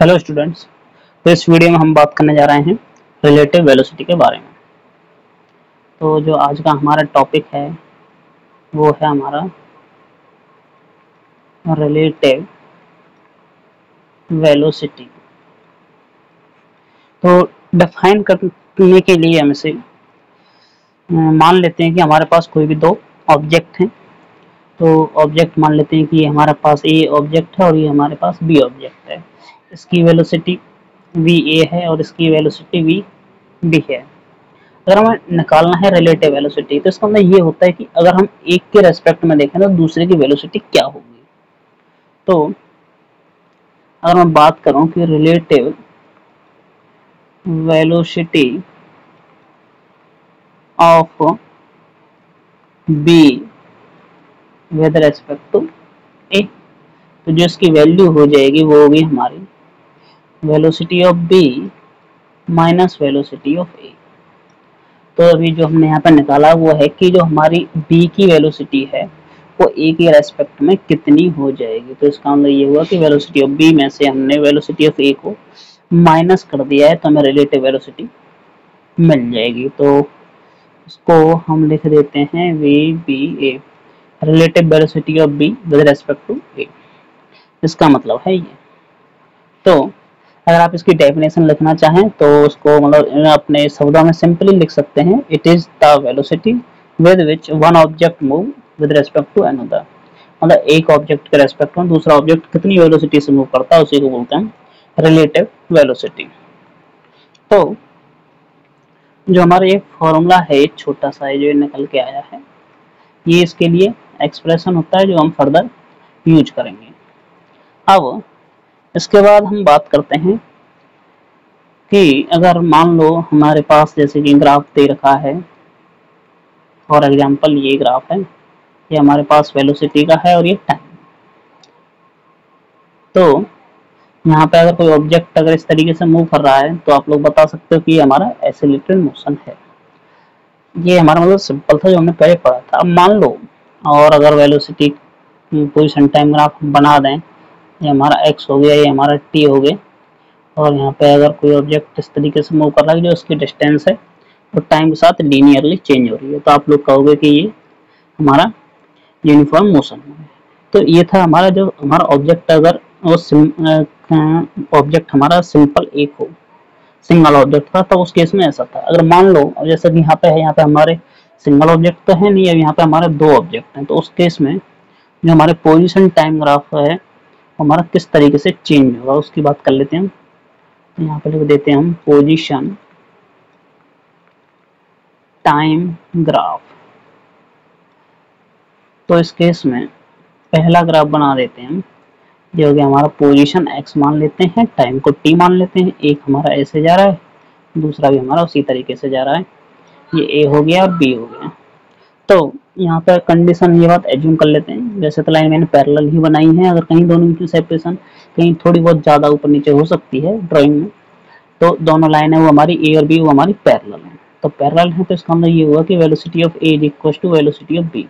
Hello students. तो इस video में हम बात करने जा रहे हैं रिलेटिव वेलोसिटी के बारे में। तो जो आज का हमारा टॉपिक है वो है हमारा रिलेटिव वेलोसिटी। तो डिफाइन करने के लिए हम इसे मान लेते हैं कि हमारे पास कोई भी दो ऑब्जेक्ट हैं। तो ऑब्जेक्ट मान लेते हैं कि हमारे पास ए ऑब्जेक्ट है और ये हमारे पास बी ऑब्जेक्ट है। इसकी वेलोसिटी वी ए है और इसकी वेलोसिटी वी बी है। अगर हमें निकालना है रिलेटिव वेलोसिटी तो इसका मतलब ये होता है कि अगर हम एक के रेस्पेक्ट में देखें तो दूसरे की वेलोसिटी क्या होगी। तो अगर मैं बात करूं कि relative velocity of B with respect to A, तो जो इसकी वैल्यू हो जाएगी वो होगी हमारी velocity of B minus velocity of A. तो अभी जो हमने यहाँ पे निकाला वो है कि जो हमारी बी की वेलोसिटी है वो ए के रेस्पेक्ट में कितनी हो जाएगी। तो इसका मतलब ये हुआ कि वेलोसिटी ऑफ बी में से हमने वेलोसिटी ऑफ ए को माइनस कर दिया है तो हमें रिलेटिव वेलोसिटी मिल जाएगी। तो इसको हम लिख देते हैं V B A, relative velocity of B with respect to A. इसका मतलब है ये। तो अगर आप इसकी डेफिनेशन लिखना चाहें तो उसको मतलब अपने शब्दों में सिंपली लिख सकते हैं, it is the velocity with which one object move with respect to another. मतलब एक ऑब्जेक्ट के रेस्पेक्ट में दूसरा ऑब्जेक्ट कितनी वेलोसिटी से मूव करता है उसी को बोलते हैं रिलेटिव वेलोसिटी। तो जो हमारा ये फॉर्मूला है एक छोटा सा है जो निकल के आया है, ये इसके लिए एक्सप्रेशन होता है जो हम फर्दर यूज करेंगे। अब इसके बाद हम बात करते हैं कि अगर मान लो हमारे पास जैसे कि ग्राफ दे रखा है, फॉर एग्जांपल ये ग्राफ है, ये हमारे पास वेलोसिटी का है और ये टाइम। तो यहाँ पे अगर कोई ऑब्जेक्ट अगर इस तरीके से मूव कर रहा है तो आप लोग बता सकते हो कि ये हमारा एक्सेलरेटेड मोशन है। ये हमारा मतलब सिंपल था जो हमने पहले पढ़ा था। अब मान लो और अगर वेलोसिटी पोजीशन टाइम ग्राफ बना दें, ये हमारा एक्स हो गया, ये हमारा टी हो गया, और यहाँ पे अगर कोई ऑब्जेक्ट इस तरीके से मूव कर रहा है जो उसकी डिस्टेंस है वो टाइम के साथ लीनियरली चेंज हो रही है, तो आप लोग कहोगे कि ये हमारा यूनिफॉर्म मोशन है। तो ये था हमारा जो हमारा ऑब्जेक्ट, अगर वो ऑब्जेक्ट हमारा सिंपल एक हो, सिंगल ऑब्जेक्ट था, तो उस केस में ऐसा था। अगर मान लो अब जैसे कि यहाँ पे है, यहाँ पे हमारे सिंगल ऑब्जेक्ट तो है नहीं, अब यहाँ पे हमारे दो ऑब्जेक्ट हैं, तो उस केस में जो हमारे पोजीशन टाइम ग्राफ है हमारा किस तरीके से चेंज होगा उसकी बात कर लेते हैं। तो यहाँ पे लिख देते हैं हम पोजीशन टाइम ग्राफ। तो इस केस में पहला ग्राफ बना देते हैं हम, ये हो गया हमारा पोजीशन x मान लेते हैं, टाइम को t मान लेते हैं, एक हमारा ऐसे जा रहा है, दूसरा भी हमारा उसी तरीके से जा रहा है, ये a हो गया और b हो गया। तो यहाँ पर कंडीशन ये बात एज्यूम कर लेते हैं, वैसे तो लाइन मैंने पैरेलल ही बनाई है, अगर कहीं दोनों की सेपरेशन कहीं थोड़ी बहुत ज़्यादा ऊपर नीचे हो सकती है ड्राइंग में, तो दोनों लाइन है वो हमारी ए और बी वो हमारी पैरेलल है। तो पैरेलल है तो इसका मतलब ये हुआ कि velocity of A is equal to velocity of B,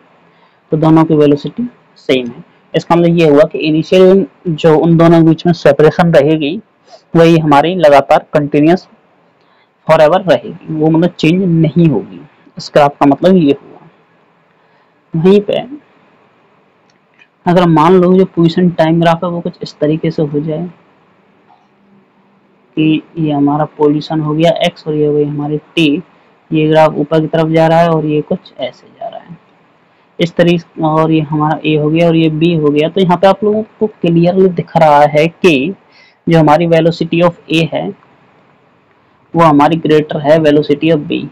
तो दोनों की वेलोसिटी सेम है। इसका मतलब ये हुआ कि इनिशियल जो उन दोनों के बीच में सेपरेशन रहेगी वही हमारी लगातार कंटिन्यूस फॉर एवर रहेगी, वो मतलब चेंज नहीं होगी। इस ग्राफ का मतलब ये हुआ। वहीं पे अगर मान लो जो पोजीशन टाइम ग्राफ है वो कुछ इस तरीके से हो जाए कि ये हमारा पोजीशन हो गया x और ये हो गई हमारी t, ये ग्राफ ऊपर की तरफ जा रहा है और ये कुछ ऐसे जा रहा है इस तरीके, और ये हमारा a हो गया और ये b हो गया। तो यहाँ पे आप लोगों को क्लियरली दिख रहा है कि जो हमारी वेलोसिटी ऑफ a है वो हमारी ग्रेटर है वेलोसिटी ऑफ b।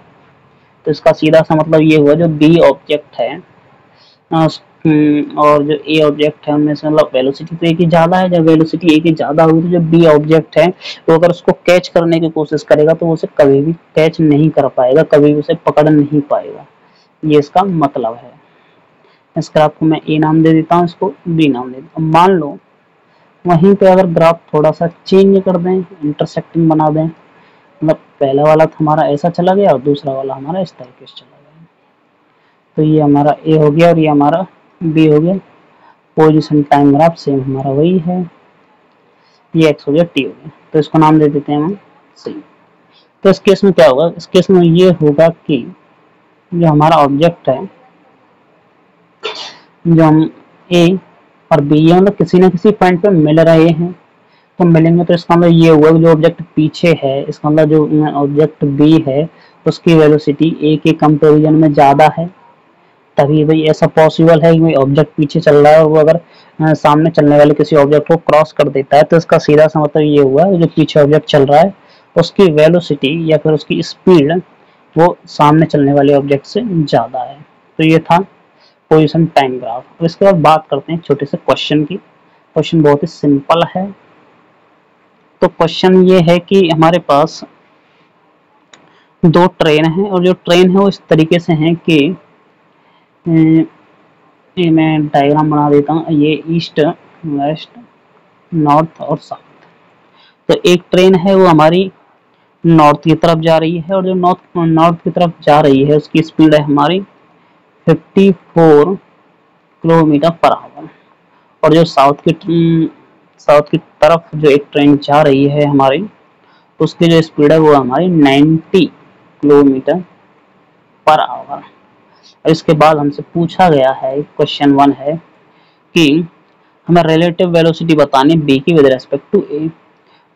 तो इसका सीधा सा मतलब ये हुआ जो b ऑब्जेक्ट है और जो ए ऑब्जेक्ट है उनमें से मतलब वेलोसिटी तो एक ही ज़्यादा है, जब वेलोसिटी एक ही ज़्यादा होगी तो जो बी ऑब्जेक्ट है वो अगर उसको कैच करने की कोशिश करेगा तो उसे कभी भी कैच नहीं कर पाएगा, कभी भी उसे पकड़ नहीं पाएगा। ये इसका मतलब है। इस ग्राफ को मैं ए नाम दे देता हूँ, इसको बी नाम दे देता हूँ। मान लो वहीं पे अगर ग्राफ थोड़ा सा चेंज कर दें, इंटरसेक्टिंग बना दें, मतलब पहला वाला हमारा ऐसा चला गया और दूसरा वाला हमारा इस तरीके से चला गया, तो ये हमारा ए हो गया और ये हमारा बी हो गया। पोजीशन टाइम ग्राफ सेम हमारा वही है। ये x हो गया, t हो गया, तो इसको नाम दे देते हैं हम c। तो इस केस में क्या होगा, इस केस में ये होगा कि जो हमारा ऑब्जेक्ट है, जो हम a और b है मतलब किसी न किसी पॉइंट पे मिल रहे हैं, तो मिलेंगे तो इसका मतलब ये हुआ कि जो ऑब्जेक्ट पीछे है, इसका मतलब जो ऑब्जेक्ट b है उसकी वेलोसिटी a के कंपेरिजन में ज़्यादा है, तभी भाई ऐसा पॉसिबल है कि ऑब्जेक्ट पीछे चल रहा है और वो अगर सामने चलने वाले किसी ऑब्जेक्ट को क्रॉस कर देता है, तो इसका सीधा सा मतलब ये हुआ जो पीछे ऑब्जेक्ट चल रहा है उसकी वेलोसिटी या फिर उसकी स्पीड वो सामने चलने वाले ऑब्जेक्ट से ज़्यादा है। तो ये था पोजीशन टाइम ग्राफ। अब इसके बाद बात करते हैं छोटे से क्वेश्चन की। क्वेश्चन बहुत ही सिंपल है। तो क्वेश्चन ये है कि हमारे पास दो ट्रेन है और जो ट्रेन है वो इस तरीके से है कि ये मैं डायग्राम बना देता हूँ, ये ईस्ट वेस्ट नॉर्थ और साउथ। तो एक ट्रेन है वो हमारी नॉर्थ की तरफ जा रही है और जो नॉर्थ की तरफ जा रही है उसकी स्पीड है हमारी 54 किलोमीटर पर आवर। और जो साउथ की तरफ जो एक ट्रेन जा रही है हमारी, उसकी जो स्पीड है वो हमारी 90 किलोमीटर पर आवर। और इसके बाद हमसे पूछा गया है, क्वेश्चन 1 है कि हमें रिलेटिव वेलोसिटी बतानी बी की विद रेस्पेक्ट टू ए।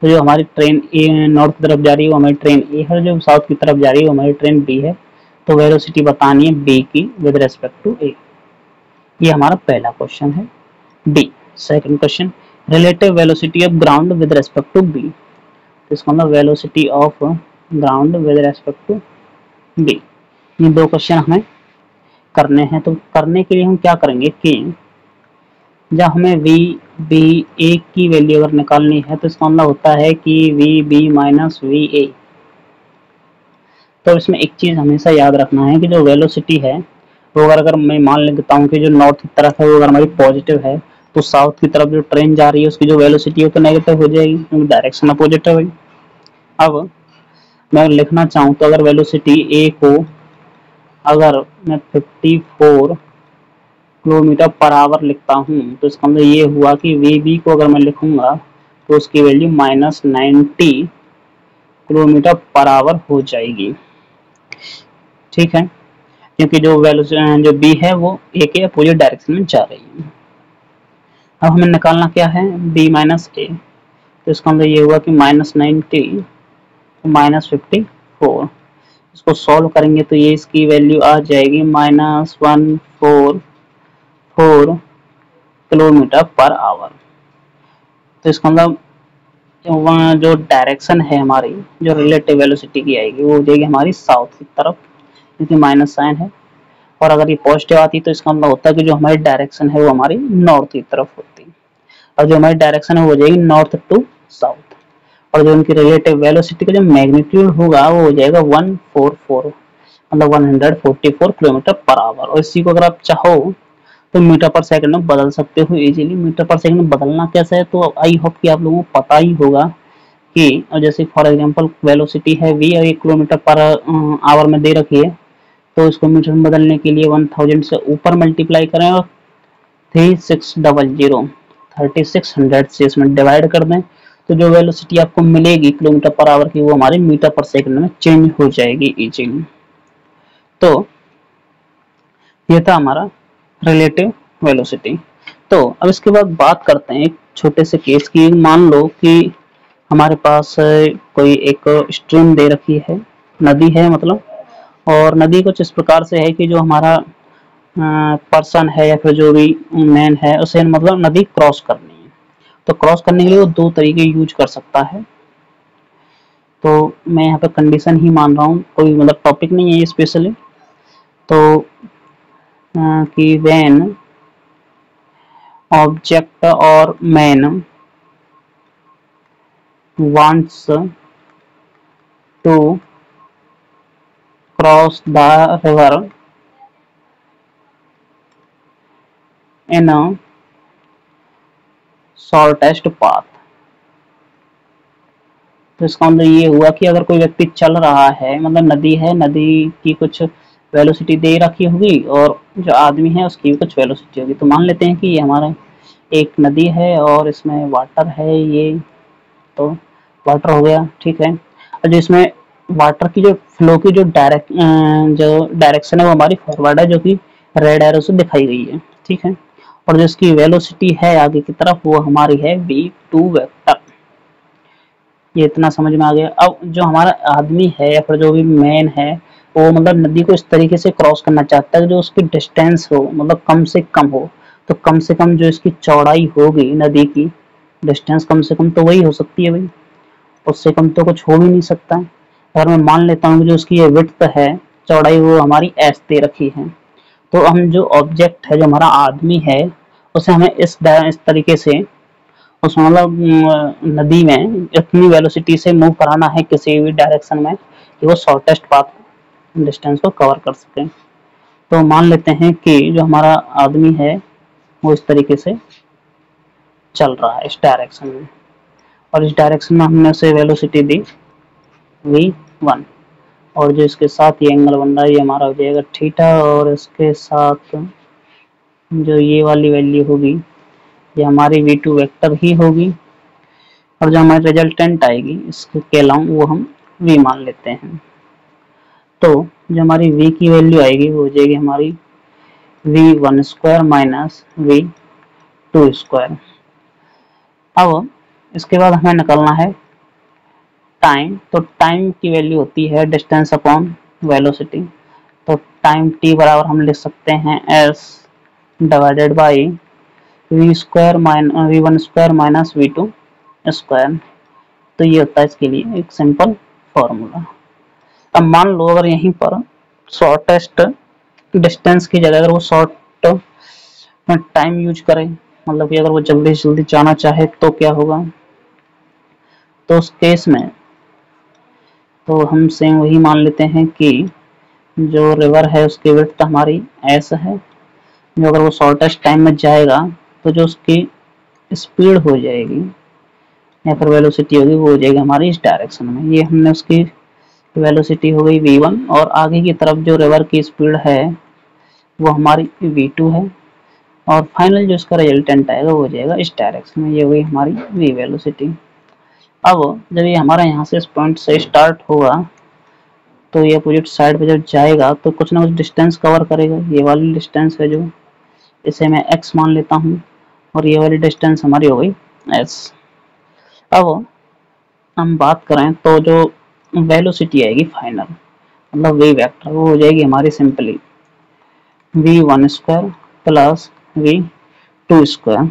तो जो हमारी ट्रेन ए नॉर्थ की तरफ जा रही है वो हमारी ट्रेन ए है, जो साउथ की तरफ जा रही है वो हमारी ट्रेन बी है। तो वेलोसिटी बतानी है बी की विद रेस्पेक्ट टू ए। ये हमारा पहला क्वेश्चन है। The second question, relative velocity of ground with respect to B. तो इसका मतलब velocity of ground with respect to B. ये दो क्वेश्चन हमें करने हैं। तो करने के लिए हम क्या करेंगे कि जब हमें वी बी ए की वैल्यू अगर निकालनी है तो इसका मतलब होता है कि V B minus V A. तो इसमें एक चीज़ हमेशा याद रखना है कि जो वेलोसिटी है वो अगर मैं मान लेता हूँ कि जो नॉर्थ की तरफ है वो अगर हमारी पॉजिटिव है, तो साउथ की तरफ जो ट्रेन जा रही है उसकी जो वेलोसिटी है वो तो नेगेटिव हो जाएगी क्योंकि डायरेक्शन अपोजिट है भाई। अब मैं लिखना चाहूँ तो अगर वेलोसिटी ए को अगर मैं 54 किलोमीटर पर आवर लिखता हूँ तो इसका मतलब ये हुआ कि वी बी को अगर मैं लिखूंगा तो उसकी वैल्यू -90 किलोमीटर पर आवर हो जाएगी। ठीक है, क्योंकि जो वैल्यू जो बी है वो ए के अपोजिट डायरेक्शन में जा रही है। अब हमें निकालना क्या है, बी माइनस ए। तो इसका मतलब ये हुआ कि -90 -54, इसको सॉल्व करेंगे तो ये इसकी वैल्यू आ जाएगी -144 किलोमीटर पर आवर। तो इसका मतलब जो डायरेक्शन है हमारी, जो रिलेटिव वेलोसिटी की आएगी वो हो जाएगी हमारी साउथ की तरफ, क्योंकि माइनस साइन है। और अगर ये पॉजिटिव आती तो इसका मतलब होता है कि जो हमारी डायरेक्शन है वो हमारी नॉर्थ की तरफ होती है, और जो हमारी डायरेक्शन है वो हो जाएगी नॉर्थ टू साउथ। और जो उनकी रिलेटिव वेलोसिटी का जो मैग्नीट्यूड होगा वो हो जाएगा 144, मतलब 144 किलोमीटर पर आवर। और इसी को अगर आप चाहो तो मीटर पर सेकंड में बदल सकते हो इजीली। मीटर पर सेकंड में बदलना कैसे है तो आई होप कि आप लोगों को पता ही होगा कि जैसे फॉर एग्जांपल वेलोसिटी है v और 1 किलोमीटर पर आवर में दे रखी है, तो इसको मीटर में बदलने के लिए 1000 से ऊपर मल्टीप्लाई करें और 3600 से इसमें डिवाइड कर दें, तो जो वेलोसिटी आपको मिलेगी किलोमीटर पर आवर की वो हमारी मीटर पर सेकंड में चेंज हो जाएगी इजीली। तो ये था हमारा रिलेटिव वेलोसिटी। तो अब इसके बाद बात करते हैं एक छोटे से केस की। मान लो कि हमारे पास कोई एक स्ट्रीम दे रखी है, नदी है मतलब, और नदी कुछ इस प्रकार से है कि जो हमारा पर्सन है या फिर जो भी मैन है उसे मतलब नदी क्रॉस करनी है। तो क्रॉस करने के लिए वो दो तरीके यूज कर सकता है। तो मैं यहाँ पे कंडीशन ही मान रहा हूँ, कोई मतलब टॉपिक नहीं है स्पेशली। तो कि व्हेन ऑब्जेक्ट और man wants to cross the river in a shortest path। तो इसका मतलब ये हुआ कि अगर कोई व्यक्ति चल रहा है, मतलब नदी है, नदी की कुछ वेलोसिटी दे रखी होगी और जो आदमी है उसकी भी कुछ वेलोसिटी होगी। तो मान लेते हैं कि ये हमारा एक नदी है और इसमें वाटर है, ये तो वाटर हो गया, ठीक है। और जो इसमें वाटर की जो फ्लो की जो डायरेक्शन है वो हमारी फॉरवर्ड है, जो कि रेड एरो से दिखाई गई है, ठीक है। और जो इसकी वेलोसिटी है आगे की तरफ वो हमारी है v2 वेक्टर। ये इतना समझ में आ गया। अब जो हमारा आदमी है या फिर जो भी मैन है वो मतलब नदी को इस तरीके से क्रॉस करना चाहता है जो उसकी डिस्टेंस हो मतलब कम से कम हो। तो कम से कम जो इसकी चौड़ाई होगी नदी की डिस्टेंस कम से कम तो वही हो सकती है भाई, उससे कम तो कुछ हो भी नहीं सकता है। अगर मैं मान लेता हूँ कि जो उसकी ये विड्थ है चौड़ाई वो हमारी एस दे रखी है, तो हम जो ऑब्जेक्ट है जो हमारा आदमी है उसे हमें इस तरीके से उसमें मतलब नदी में इतनी वेलोसिटी से मूव कराना है किसी भी डायरेक्शन में कि वो शॉर्टेस्ट पाथ डिस्टेंस को कवर कर सके। तो मान लेते हैं कि जो हमारा आदमी है वो इस तरीके से चल रहा है इस डायरेक्शन में, और इस डायरेक्शन में हमने उसे वेलोसिटी दी v1, और जो इसके साथ ये एंगल बन रहा है ये हमारा हो जाएगा थीटा, और इसके साथ जो ये वाली वैल्यू होगी ये हमारी v2 वेक्टर ही होगी, और जो हमारी रिजल्टेंट आएगी इसके अलाउंग वो हम v मान लेते हैं। तो जो हमारी v की वैल्यू आएगी वो हो जाएगी हमारी v1 square minus v2 square. अब इसके बाद हमें निकालना है टाइम। तो टाइम की वैल्यू होती है डिस्टेंस अपॉन वेलोसिटी। तो टाइम t बराबर हम लिख सकते हैं s divided by V one square minus v2 square. तो ये होता है इसके लिए एक सिंपल फॉर्मूला। अब मान लो अगर यहीं पर शॉर्टेस्ट डिस्टेंस की जगह अगर वो शॉर्ट टाइम यूज करें, मतलब कि अगर वो जल्दी से जल्दी जाना चाहे तो क्या होगा। तो उस केस में तो हम सेम वही मान लेते हैं कि जो रिवर है उसकी विड्थ हमारी एस है, जो अगर वो शॉर्टेस्ट टाइम में जाएगा तो जो उसकी स्पीड हो जाएगी या फिर वेलोसिटी होगी वो हो जाएगी हमारी इस डायरेक्शन में। ये हमने उसकी वेलोसिटी हो गई v1, और आगे की तरफ जो रिवर की स्पीड है वो हमारी v2 है, और फाइनल जो इसका रिजल्टेंट आएगा वो हो जाएगा इस डायरेक्शन में, ये हुई हमारी v वेलोसिटी। अब जब ये हमारा यहाँ से इस पॉइंट से स्टार्ट होगा तो ये अपोजिट साइड पे जब जाएगा तो कुछ ना कुछ डिस्टेंस कवर करेगा। ये वाली डिस्टेंस है जो इसे मैं x मान लेता हूँ, और ये वाली डिस्टेंस हमारी हो गई s। अब हम बात करें तो जो वेलोसिटी आएगी फाइनल मतलब v वेक्टर वो हो जाएगी हमारी simply v1 square plus v2 square,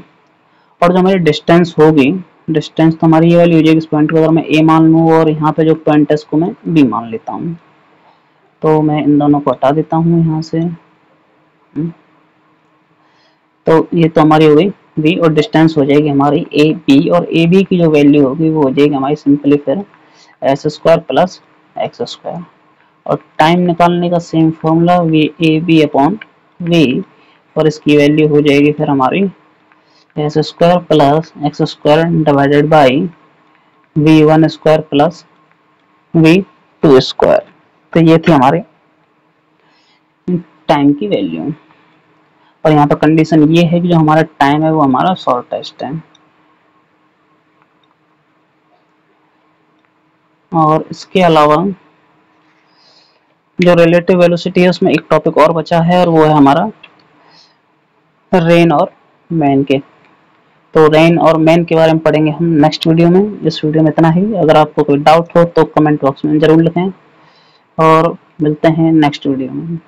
और जो हमारी डिस्टेंस होगी डिस्टेंस तो हमारी ये वाली हो जाएगी। इस पॉइंट को अगर मैं a मान लूँ और यहाँ पे जो पॉइंट है इसको मैं b मान लेता हूँ, तो मैं इन दोनों को हटा देता हूँ यहाँ से। तो ये तो हमारी हो गई v, और डिस्टेंस हो जाएगी हमारी ए बी, और ए बी की जो वैल्यू होगी वो हो जाएगी हमारी सिंपली फिर S square plus X square. और टाइम निकालने का same formula V A B upon V, और इसकी वैल्यू हो जाएगी फिर हमारी S square plus X square divided by v1 square plus v2 square. तो ये थी हमारी टाइम की वैल्यू, और यहाँ पर कंडीशन ये है कि जो हमारा टाइम है वो हमारा शॉर्टेस्ट है। और इसके अलावा जो रिलेटिव वेलोसिटी है उसमें एक टॉपिक और बचा है, और वो है हमारा रेन और मैन के। तो रेन और मैन के बारे में पढ़ेंगे हम नेक्स्ट वीडियो में। इस वीडियो में इतना ही। अगर आपको कोई डाउट हो तो कमेंट बॉक्स में जरूर लिखें, और मिलते हैं नेक्स्ट वीडियो में।